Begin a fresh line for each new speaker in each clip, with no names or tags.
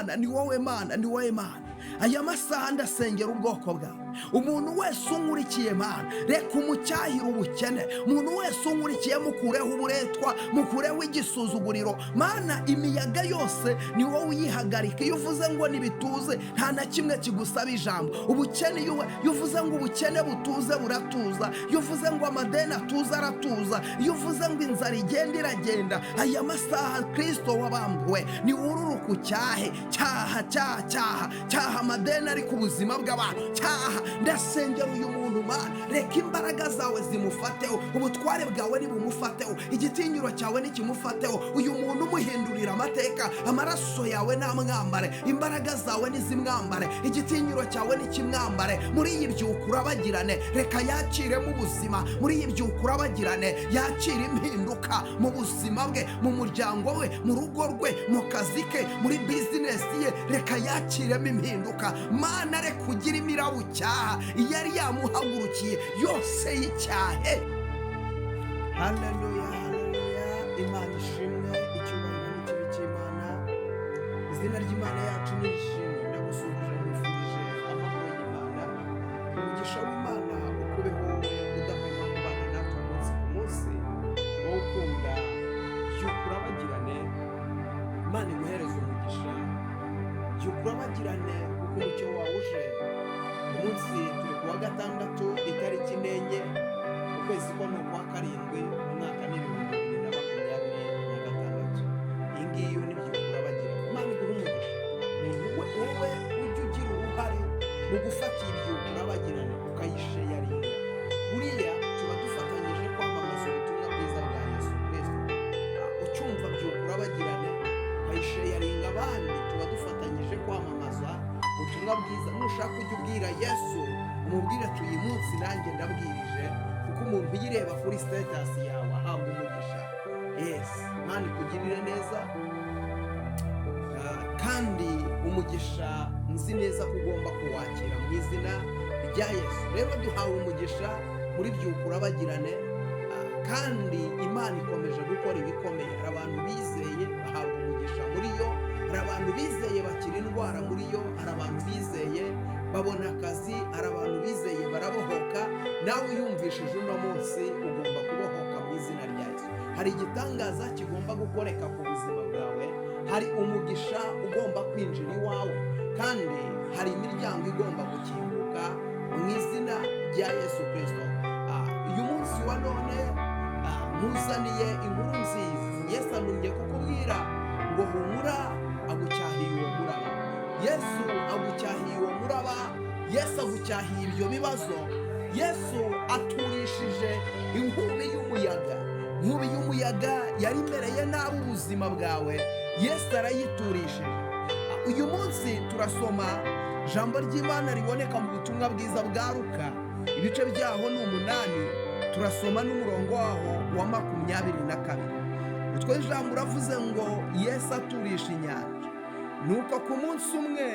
Mana, ni wowe Mana, ni wowe Mana. Aya masaha ndasengera ubwoko bwawe. Umuntu wese unkurikiye Mana, reka umucyahire ubukene. Umuntu wese unkurikiye mukureho uburetwa, mukureho igisuzuguriro. Mana, imiyaga yose ni wowe uyihagarika. Iyo uvuze ngo nibituze, nta na kimwe kigusaba ijambo. Ubukene iyo uvuze ngo ubukene butuze buratuza. Iyo uvuze ngo amadeni atuze aratuza. Iyo uvuze ngo inzara igenda iragenda. Aya masaha Kristo wabambuwe ni ururuka ucyahe. Cyaha amadeni ari ku buzima bw'abantu. Cyaha, ndasengera uyu muntu Mana, reka imbaraga zawe zimufateho, ubutware bwawe nibumufateho, igitinyiro cyawe nikimufateho. Uyu muntu umuhindurira amateka, amaraso yawe namwambare, imbaraga zawe nizimwambare, igitinyiro cyawe nikimwambare. Muri iyi byuka urabagirane, reka yakire mu buzima. Muri iyi byuka urabagirane, yakire impinduka mu buzima bwe, mu muryango we, mu rugo rwe, mu kazi ke, muri bizinesi ye, reka yakiremo impinduka. Mana, reka ugire imirabucyaha yari yamuhagurukiye yose y'icyahe. Haleluya, haleluya. Imana ishimwe, icyubahiro n'ikibi cy'Imana. Izina ry'Imana yacu nishimwe. Ndagusuhuje, nifurije amahoro y'Imana, umugisha w'Imana ukubeho udahwema kubana natwe umunsi ku munsi. Wowe ukunda byuka urabagirane, Imana iguhereze umugisha. Byuka urabagirane kuko umucyo wawe uje. Umunsi turi kuwa gatandatu, itariki 4 ukwezi kwa karindwi, umwaka ni 2026. Iyi ngiyi ni byuka urabagirane. Imana iguhe umugisha. Wowe ujye ugira uruhare mu gufata ibyuka urabagirane ukayisheyaringa. Buriya tuba dufatanyije kwamamaza ubutumwa bwiza bwa Yesu Kristo. Ucyumva byuka urabagirane ukayisheyaringa abandi, tuba dufatanyije kwamamaza ubutumwa bwiza. Nushaka ujya ubwira Yesu, umubwire ati uyu munsi nanjye ndabwirije, kuko umuntu uyireba kuri status yawe ahabwa umugisha. Yes, Imana ikugirire neza, kandi umugisha nzi neza ko ugomba kuwakira mu izina rya Yesu. Rero duhawe umugisha muri byuka urabagirane, kandi Imana ikomeje gukora ibikomeye. Hari abantu bizeye bahabwa umugisha muri yo, hari abantu bizeye bakira indwara muri yo, hari abantu bizeye babona akazi, hari abantu bizeye barabohoka. Nawe uyumvishije uno munsi ugomba kubohoka mu izina rya Yesu. Hari igitangaza kigomba gukoreka ku buzima bwawe, hari umugisha ugomba kwinjira iwawe, kandi hari imiryango igomba gukinguka mu izina rya Yesu Kristo. Uyu munsi wa none ntuzaniye inkuru nziza. Yesu antumye kukubwira ngo humura, agucyahiye uwo muraba. Yesu agucyahiye uwo muraba. Yesu agucyahiye ibyo bibazo. Yesu aturishije inkubi y'umuyaga. Inkubi y'umuyaga yari imereye nabi ubuzima bwawe, Yesu arayiturishije. Uyu munsi turasoma ijambo ry'Imana riboneka mu butumwa bwiza bwa Luka, ibice byaho ni 8. Turasoma n'umurongo waho wa 22. Utwo ijambo uravuze ngo Yesu aturisha inyanja. Nuko ku munsi umwe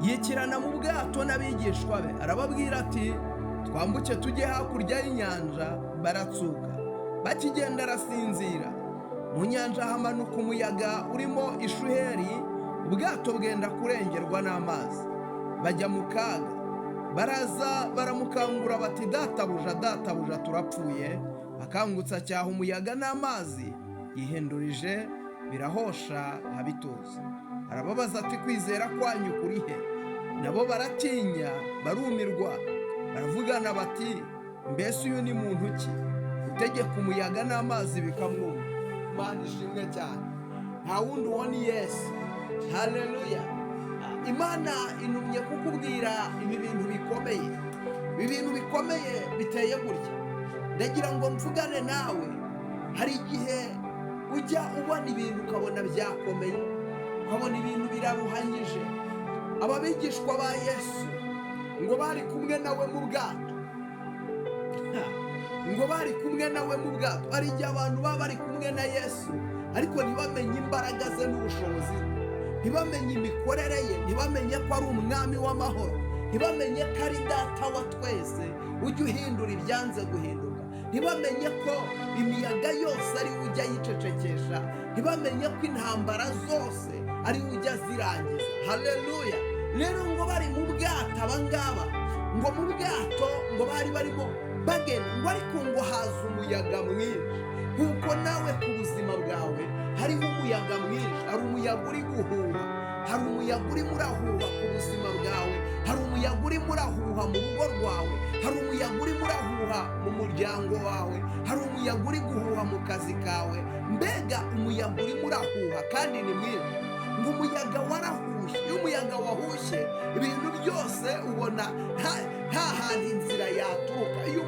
yikirana mu bwato n'abigishwa be, arababwira ati twambuke tujye hakurya y'inyanja. Baratsuka, bakigenda arasinzira. Mu nyanja hamanuka umuyaga urimo ishuheri, ubwato bwenda kurengerwa n'amazi. Bajya mu kaga, baraza baramukangura bati databuja, databuja, turapfuye. Akangutsa cyaha umuyaga n'amazi, yihindurije birahosha habituza. Arababaza ati kwizera kwanyu kuri he? Nabo baratinya barumirwa, baravugana bati mbese uyu ni muntu ki utegeka umuyaga n'amazi bikamwumva? Imana ishimwe cyane. Nta wundi uwo ni Yesu. Haleluya. Imana intumye kukubwira ibi bintu bikomeye. Ibi bintu bikomeye biteye gutya. Ndagira ngo mvugane nawe. Hari igihe ujya ubona ibintu ukabona byakomeye, ukabona ibintu biraruhanyije. Ababigishwa ba Yesu ngo bari kumwe nawe mu bwato. Ngo bari kumwe nawe mu bwato. Hari igihe abantu baba bari kumwe na Yesu ariko ntibamenye imbaraga ze n'ubushobozi, ntibamenye imikorere ye, ntibamenye ko ari umwami w'amahoro, ntibamenye ko ari data wa twese ujya uhindura ibyanze guhinduka, ntibamenye ko imiyaga yose ari we ujya yicecekesha, ntibamenye ko intambara zose ariwe ujya azirangiza. Haleluya. Rero ngo bari mu bwato abangaba, ngo mu bwato ngo bari barimo bagenda, ngo ariko ngo haza umuyaga mwinshi. Kuko nawe ku buzima bwawe hariho umuyaga mwinshi, hari umuyaga uri guhuha, hari umuyaga urimo urahuha ku buzima bwawe, hari umuyaga urimo urahuha mu rugo rwawe, hari umuyaga urimo urahuha mu muryango wawe, hari umuyaga uri guhuha mu kazi kawe. Mbega umuyaga urimo urahuha kandi ni mwinshi, ngo umuyaga warahushye. Iyo umuyaga wahushye ibintu byose ubona nta hantu inzira yaturuka. Iyo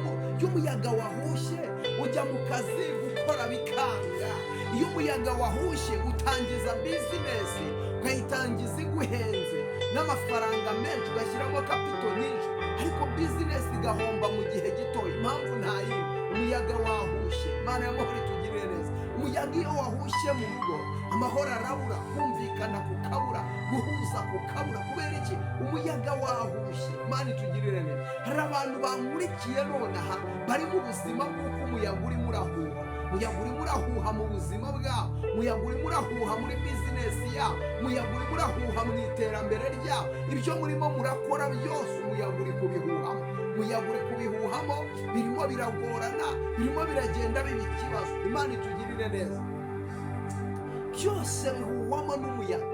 umuyaga wahushye ujya mu kazi gukora bikanga. Iyo umuyaga wahushye utangiza bizinesi ukayitangiza iguhenze n'amafaranga menshi, ugashyiramo kapito nyinshi, ariko bizinesi igahomba mu gihe gito. Impamvu nta yindi, umuyaga wahushye. Imana y'amahoro itugirire neza. Umuyaga iyo wahushye mu rugo, amahoro arabura, kumvikana kukabura, guhuza kukabura. Kubera iki? Umuyaga wahushye. Imana itugirire neza. Hari abantu bankurikiye nonaha bari mu buzima bw'uko umuyaga urimo urahuha. Umuyaga urimo urahuha mu buzima bwabo, umuyaga urimo urahuha muri bizinesi yabo, umuyaga urimo urahuha mu iterambere ryabo. Ibyo murimo murakora byose umuyaga uri kubihuhamo. Umuyaga uri kubihuhamo, birimo biragorana, birimo biragenda biba ikibazo. Imana itugirire neza. Byose bihuhwamo n'umuyaga,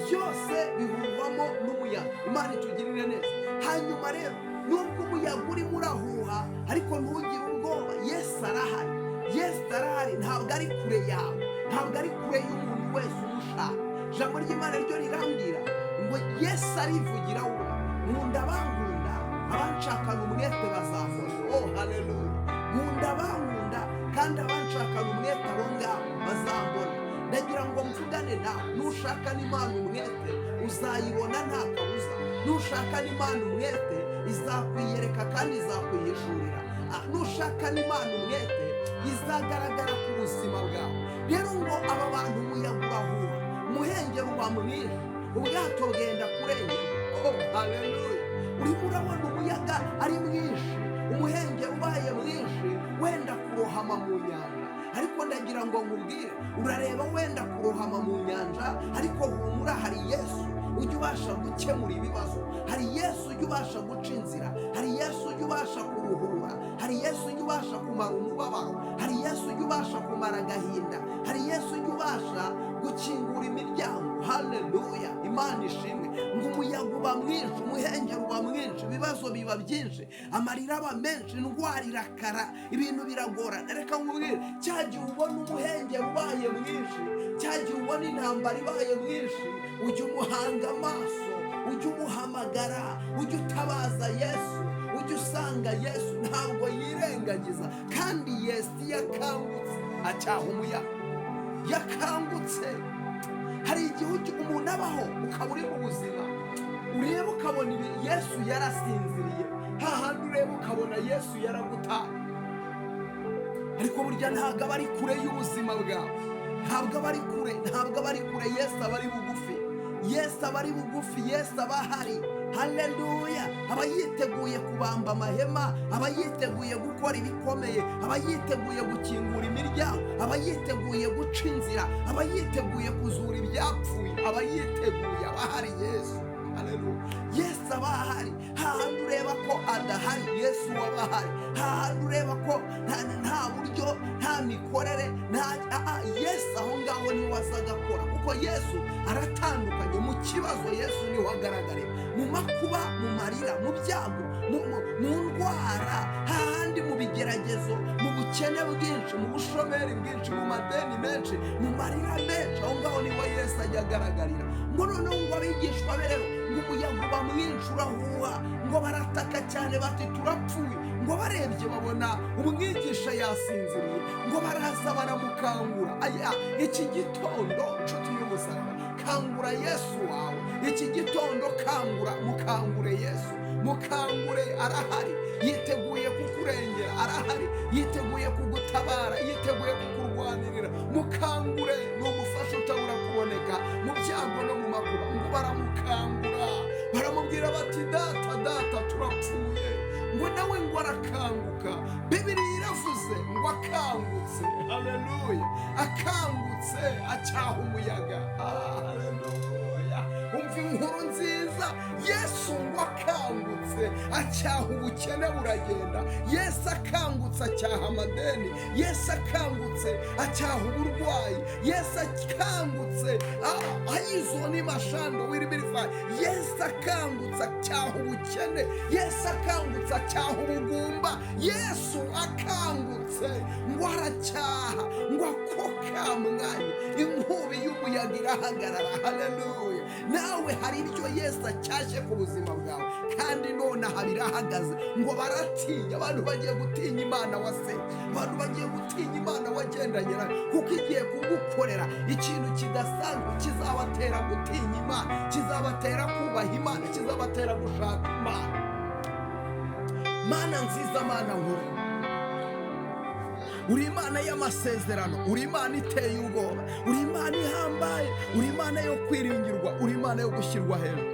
byose bihuhwamo n'umuyaga. Imana itugirire neza. Hanyuma rero, nubwo umuyaga urimo urahuha, ariko ntugire ubwoba. Yesu arahari. Yesu arahari, ntabwo ari kure yawe, ntabwo ari kure y'umuntu wese umushaka. Ijambo ry'Imana ryo rirambwira ngo Yesu arivugira we, nkunda abankunda, abanshakana umwete bazahora. Oh haleluya. Nkunda abankunda, kandi abanshakana umwete abo ngabo bazambona. Ndagira ngo mvugane nawe, nushaka n'Imana umwete uzayibona nta kabuza. Nushaka n'Imana umwete izakwiyereka kandi izakwihishurira. Nushaka n'Imana umwete izagaragara ku buzima bwawe. Rero ngo aba bantu umuyaga urahuha, umuhengeri uba mwinshi, ubwato bwenda kurengera. Oh haleluya. Urimo urabona umuyaga ari mwinshi, umuhengeri ubaye mwinshi, wenda kurohama mu nyanja. Ariko ndagira ngo nkubwire, urareba wenda kurohama mu nyanja, ariko humura, hari Yesu ujya ubasha gukemura ibibazo. Hari Yesu ujya ubasha guca inzira, hari Yesu ujya ubasha kuruhura, hari Yesu ujya ubasha kumara umubabaro, hari Yesu ujya ubasha kumara agahinda, hari Yesu ujya ubasha gukingura imiryango. Haleluya. Imana ishimwe. Ngo umuyaga uba mwinshi, umuhengeri uba mwinshi, ibibazo biba byinshi, amarira aba menshi, indwara irakara, ibintu biragorana. Reka nkubwire, cya gihe ubona umuhengeri ubaye mwinshi, cya gihe ubona intambara ibaye mwinshi, ujye umuhanga amaso, ujye umuhamagara, ujye utabaza Yesu, ujye usanga Yesu ntabwo yirengagiza. Kandi Yesu yakangutse acyaha umuyaga, yakangutse. Hari igihe umuntu abaho ukaba uri mu buzima, ureba ukabona Yesu yarasinziriye, hahandi ureba ukabona Yesu yaragutaye, ariko burya ntabwo aba ari kure y'ubuzima bwawe, ntabwo aba ari kure, ntabwo aba ari kure. Yesu aba ari bugufi, Yesu aba ari bugufi, Yesu aba ahari. Haleluya. Aba yiteguye kubamba amahema, aba yiteguye gukora ibikomeye, aba yiteguye gukingura imiryango, aba yiteguye guca inzira, aba yiteguye kuzura ibyapfuye, aba yiteguye. Aba ahari Yesu. Haleluya. Yesu aba ahari. Hahandi ureba ko adahari, Yesu aba ahari. Hahandi ureba ko nta buryo, nta mikorere, Yesu aho ngaho niwe aza agakora, kuko Yesu aratandukanye. Mu kibazo Yesu niwe agaragarira, mu makuba, mu marira, mu byago, mu ndwara, hahandi mu bigeragezo, mu bukene bwinshi, mu bushomeri bwinshi, mu madeni menshi, mu marira menshi, aho ngaho niwe Yesu ajya agaragarira. Ngo noneho ngo abigishwa be rero, ngo umuyaga uba mwinshi urahuha, ngo barataka cyane bati turapfuye. Ngo barebye babona umwigisha yasinziriye, ngo baraza baramukangura. Aya, iki gitondo nshuti y'umusaraba, kangura Yesu wawe. Iki gitondo kangura, mukangure Yesu, mukangure. Arahari, yiteguye kukurengera, arahari, yiteguye kugutabara, yiteguye kukurwanirira. Mukangure, ni umufasha utabura kuboneka mu byago no mu makuba. Ngo baramukangura, baramubwira bati data, data turapfuye. Ngo ngo nawe ngo arakanguka. Bibiliya iravuze ngo akangutse, haleluya, akangutse acyaha umuyaga. Haleluya, umva inkuru nziza. Yesu ngo akangutse acyaha ubukene buragenda. Yesu akangutse acyaha amadeni. Yesu akangutse acyaha uburwayi. Yesu akangutse ayizoni mashando wiribirifa. Yesu akangutse acyaha ubukene. Yesu akangutse acyaha ubugumba. Yesu akangutse ngo aracyaha, ngo ako kamwanya inkubi y'umuyaga irahagarara. Haleluya, nawe hari ibyo Yesu acyashye ku buzima bwawe, kandi none aha birahagaze. Ngo baratinya, abantu bagiye gutinya Imana wasenze, abantu bagiye gutinya Imana wagendanye nayo, kuko igiye kugukorera ikintu kidasanzwe kizabatera gutinya Imana, kizabatera kubaha Imana, kizabatera gushaka Imana. Mana nziza, Mana nkuru, uri Imana y'amasezerano, uri Imana iteye ubwoba, uri Imana ihambaye, uri Imana yo kwiringirwa, uri Imana yo gushyirwa hejuru.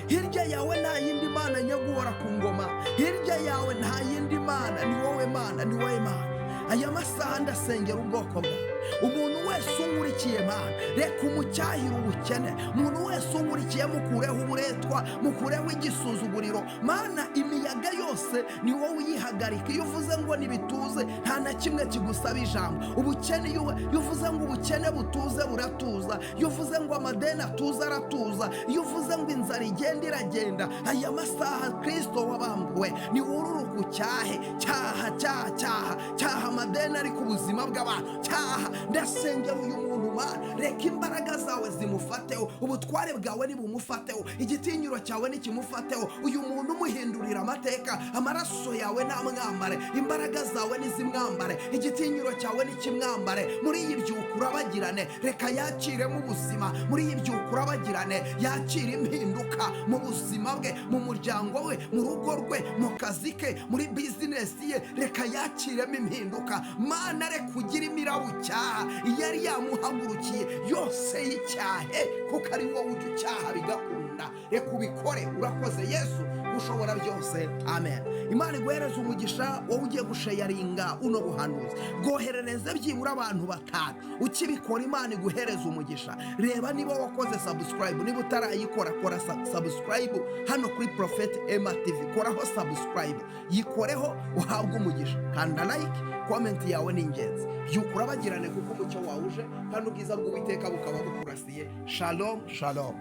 Hirya yawe nta yindi Mana nyaguhora ku ngoma, hirya yawe nta yindi Mana, ni wowe Mana, ni wowe Mana. Aya masaha ndasengera ubwoko bwawe, umuntu wese unkurikiye Mana, reka umucyahire ubukene. Umuntu wese unkurikiye mukureho uburetwa, mukureho igisuzuguriro. Mana, imiyaga yose ni wowe uyihagarika. Iyo uvuze ngo nibituze, nta na kimwe kigusaba ijambo. Ubukene, iyo uvuze ngo ubukene butuze, buratuza. Iyo uvuze ngo amadeni atuze, aratuza. Iyo uvuze ngo inzara igenda, iragenda. Aya masaha Kristo wabambuwe ni ururuka ucyahe. Cyaha, cyaha, cyaha, cyaha amadeni ari ku buzima bw'abantu. Cyaha, ndasengera uyu muntu Mana, reka imbaraga zawe zimufateho, ubutware bwawe nibumufateho, igitinyiro cyawe nikimufateho. Uyu muntu umuhindurira amateka, amaraso yawe namwambare, imbaraga zawe nizimwambare, igitinyiro cyawe nikimwambare. Muri iyi byuka urabagirane, reka yakiremo ubuzima. Muri iyi byuka urabagirane, yakire impinduka mu buzima bwe, mu muryango we, mu rugo rwe, mu kazi ke, muri bizinesi ye, reka yakiremo impinduka. Mana, reka ugire imirabo cyaha yari yamuhagurukiye yose y'icyahe, kuko ari wowe ujya ucyaha bigakunda. Reka ubikore, urakoze Yesu ushobora byose, amen. Imana iguhereze umugisha. Wowe ugiye gushayaringa uno buhanuzi, bwoherereze byibura abantu 5. Ukibikora Imana iguhereze umugisha. Reba niba wakoze subscribe, niba utarayikora kora subscribe hano kuri Prophet Emma TV, koraho subscribe, yikoreho uhabwe umugisha. Kanda like, comment yawe ni ingenzi. Byuka urabagirane kuko umucyo wawuje, kandi ubwiza bw'Uwiteka bukaba bukurasiye. Shalom, shalom.